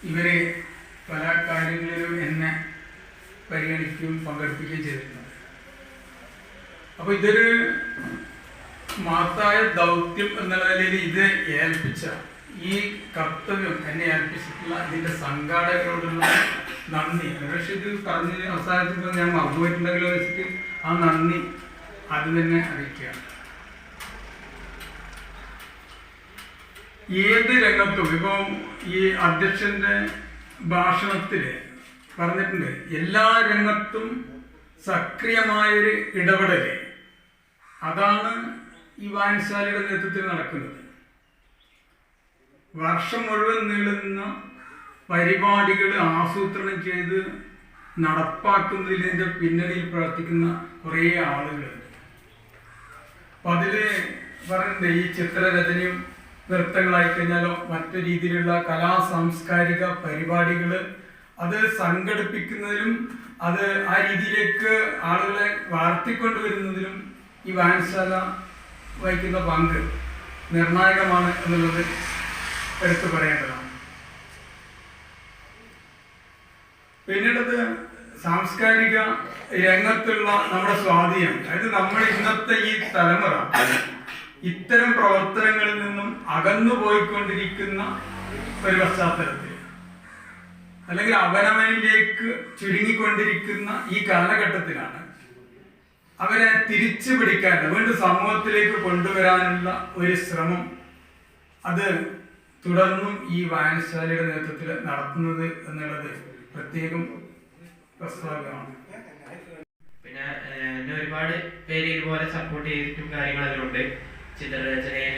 ഇവര് പല കാര്യങ്ങളിലും എന്നെ പരിഗണിക്കുകയും പങ്കെടുപ്പിക്കുകയും ചെയ്തിട്ടുണ്ട്. അപ്പൊ ഇതൊരു മഹത്തായ ദൗത്യം എന്നുള്ള നിലയിൽ ഇത് ഏൽപ്പിച്ച ഈ കർത്തവ്യം എന്നെ ഏൽപ്പിച്ചിട്ടുള്ള ഇതിന്റെ സംഘാടകരോടുള്ള നന്ദി, പക്ഷെ ഇത് പറഞ്ഞ് അവസാനിച്ചപ്പോൾ ഞാൻ മറന്നുപോയിട്ടുണ്ടെങ്കിലോ വെച്ചിട്ട് ആ നന്ദി അത് തന്നെ അറിയിക്കുകയാണ്. ഏത് രംഗത്തും ഇപ്പം ഈ അധ്യക്ഷന്റെ ഭാഷണത്തില് പറഞ്ഞിട്ടുണ്ട്, എല്ലാ രംഗത്തും സക്രിയമായൊരു ഇടപെടല്, അതാണ് ഈ വായനശാലയുടെ നേതൃത്വത്തിൽ നടക്കുന്നത്. വർഷം മുഴുവൻ നീളുന്ന പരിപാടികൾ ആസൂത്രണം ചെയ്ത് നടപ്പാക്കുന്നതിൻ്റെ പിന്നണിയിൽ പ്രവർത്തിക്കുന്ന കുറേ ആളുകളുണ്ട്. അപ്പം അതില് പറയുന്നത് ഈ ചിത്രരചനയും നൃത്തങ്ങളായി കഴിഞ്ഞാലോ മറ്റു രീതിയിലുള്ള കലാ സാംസ്കാരിക പരിപാടികൾ അത് സംഘടിപ്പിക്കുന്നതിലും അത് ആ രീതിയിലേക്ക് ആളുകളെ വാർത്തിക്കൊണ്ടുവരുന്നതിലും ഈ വായനശാല വഹിക്കുന്ന പങ്ക് നിർണായകമാണ് എന്നുള്ളത് എടുത്തു പറയേണ്ടതാണ്. പിന്നീടത് സാംസ്കാരിക രംഗത്തുള്ള നമ്മുടെ സ്വാധീനം, അതായത് നമ്മുടെ ഇന്നത്തെ ഈ തലമുറ ഇത്തരം പ്രവർത്തനങ്ങളിൽ നിന്നും അകന്നു പോയിക്കൊണ്ടിരിക്കുന്ന ഒരു പശ്ചാത്തലത്തിൽ, അല്ലെങ്കിൽ അവനവനിലേക്ക് ചുരുങ്ങിക്കൊണ്ടിരിക്കുന്ന ഈ കാലഘട്ടത്തിലാണ് അവരെ തിരിച്ചു പിടിക്കാൻ വീണ്ടും സമൂഹത്തിലേക്ക് കൊണ്ടുവരാനുള്ള ഒരു ശ്രമം അത് തുടർന്നും ഈ വായനശാലയുടെ നേതൃത്വത്തിൽ നടത്തുന്നത് എന്നുള്ളത് പ്രത്യേകം പ്രസ്താവ്യമാണ്. പിന്നെ എന്നെ ഒരുപാട് പേര് ഇതുപോലെ സപ്പോർട്ട് ചെയ്തിട്ടും കാര്യങ്ങളെല്ലാം ഉണ്ട്. ചിത്രരചനയിൽ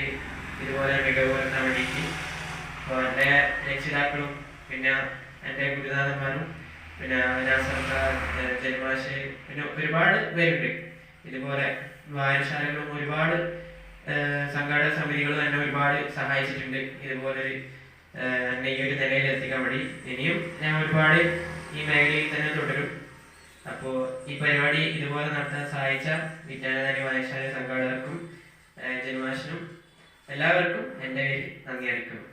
ഇതുപോലെ മികവ് വരുത്താൻ വേണ്ടിയിട്ട് അപ്പോൾ എൻ്റെ രക്ഷിതാക്കളും പിന്നെ എൻ്റെ ഗുരുനാഥന്മാരും പിന്നെ സർക്കാർ ജന്മാശ് പിന്നെ ഒരുപാട് പേരുണ്ട്. ഇതുപോലെ വായനശാലകളും ഒരുപാട് സംഘാടക സമിതികളും എന്നെ ഒരുപാട് സഹായിച്ചിട്ടുണ്ട്. ഇതുപോലെ എന്നെ ഈ ഒരു നിലയിൽ എത്തിക്കാൻ വേണ്ടി ഇനിയും ഞാൻ ഒരുപാട് ഈ മേഖലയിൽ തന്നെ തുടരും. അപ്പോൾ ഈ പരിപാടി ഇതുപോലെ നടത്താൻ സഹായിച്ച വിജ്ഞാനധാനി വായനശാല സംഘാടകർക്കും ജന്മാശനും എല്ലാവർക്കും എൻ്റെ നന്ദി അറിയിക്കുന്നു.